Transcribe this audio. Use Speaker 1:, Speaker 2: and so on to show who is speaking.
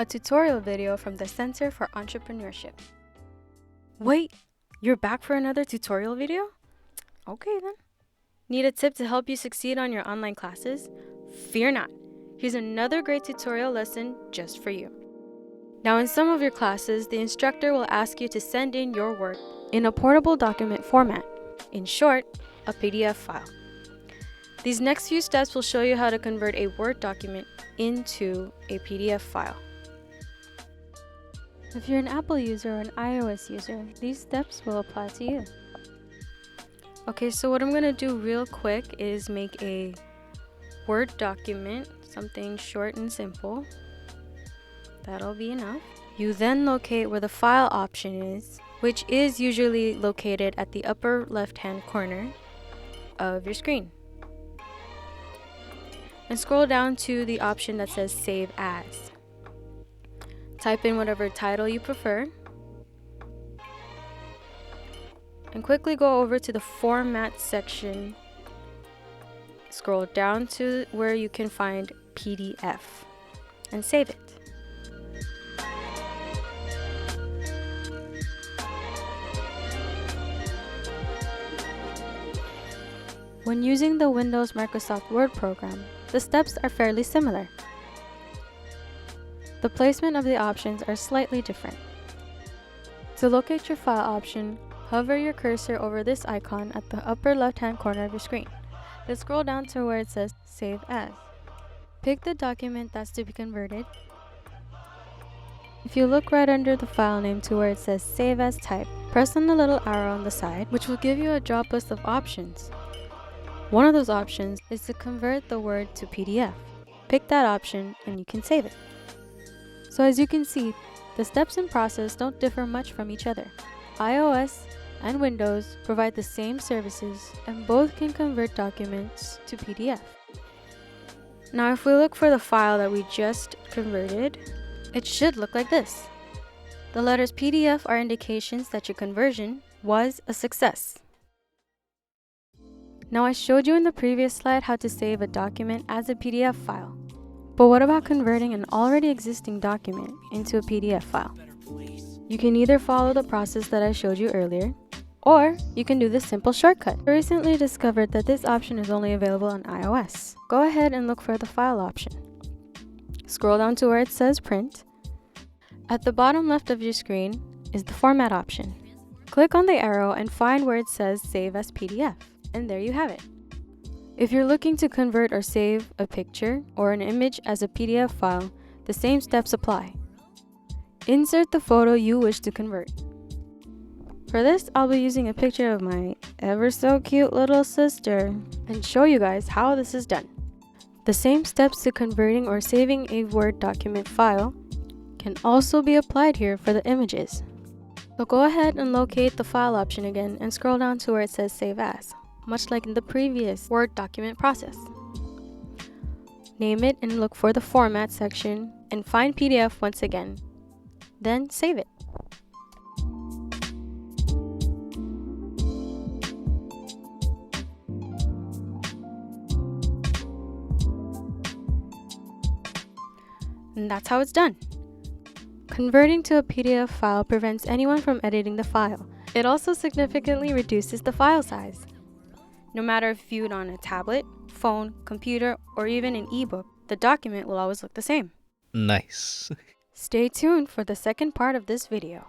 Speaker 1: a tutorial video from the Center for Entrepreneurship. Wait, you're back for another tutorial video? Okay then. Need a tip to help you succeed on your online classes? Fear not. Here's another great tutorial lesson just for you. Now in some of your classes, the instructor will ask you to send in your work in a portable document format. In short, a PDF file. These next few steps will show you how to convert a Word document into a PDF file. If you're an Apple user or an iOS user, these steps will apply to you. Okay, so what I'm going to do real quick is make a Word document, something short and simple. That'll be enough. You then locate where the file option is, which is usually located at the upper left-hand corner of your screen. And scroll down to the option that says Save As. Type in whatever title you prefer. And quickly go over to the Format section. Scroll down to where you can find PDF and save it. When using the Windows Microsoft Word program, the steps are fairly similar. The placement of the options are slightly different. To locate your file option, hover your cursor over this icon at the upper left-hand corner of your screen. Then scroll down to where it says Save As. Pick the document that's to be converted. If you look right under the file name to where it says Save As Type, press on the little arrow on the side, which will give you a drop list of options. One of those options is to convert the Word to PDF. Pick that option and you can save it. So as you can see, the steps and process don't differ much from each other. iOS and Windows provide the same services and both can convert documents to PDF. Now if we look for the file that we just converted, it should look like this. The letters PDF are indications that your conversion was a success. Now I showed you in the previous slide how to save a document as a PDF file. But what about converting an already existing document into a PDF file? You can either follow the process that I showed you earlier, or you can do this simple shortcut. I recently discovered that this option is only available on iOS. Go ahead and look for the file option. Scroll down to where it says Print. At the bottom left of your screen is the Format option. Click on the arrow and find where it says Save as PDF. And there you have it. If you're looking to convert or save a picture or an image as a PDF file, the same steps apply. Insert the photo you wish to convert. For this, I'll be using a picture of my ever so cute little sister and show you guys how this is done. The same steps to converting or saving a Word document file can also be applied here for the images. So go ahead and locate the file option again and scroll down to where it says Save As, much like in the previous Word document process. Name it and look for the Format section and find PDF once again. Then save it. And that's how it's done. Converting to a PDF file prevents anyone from editing the file. It also significantly reduces the file size. No matter if viewed on a tablet, phone, computer, or even an ebook, the document will always look the same.
Speaker 2: Nice.
Speaker 1: Stay tuned for the second part of this video.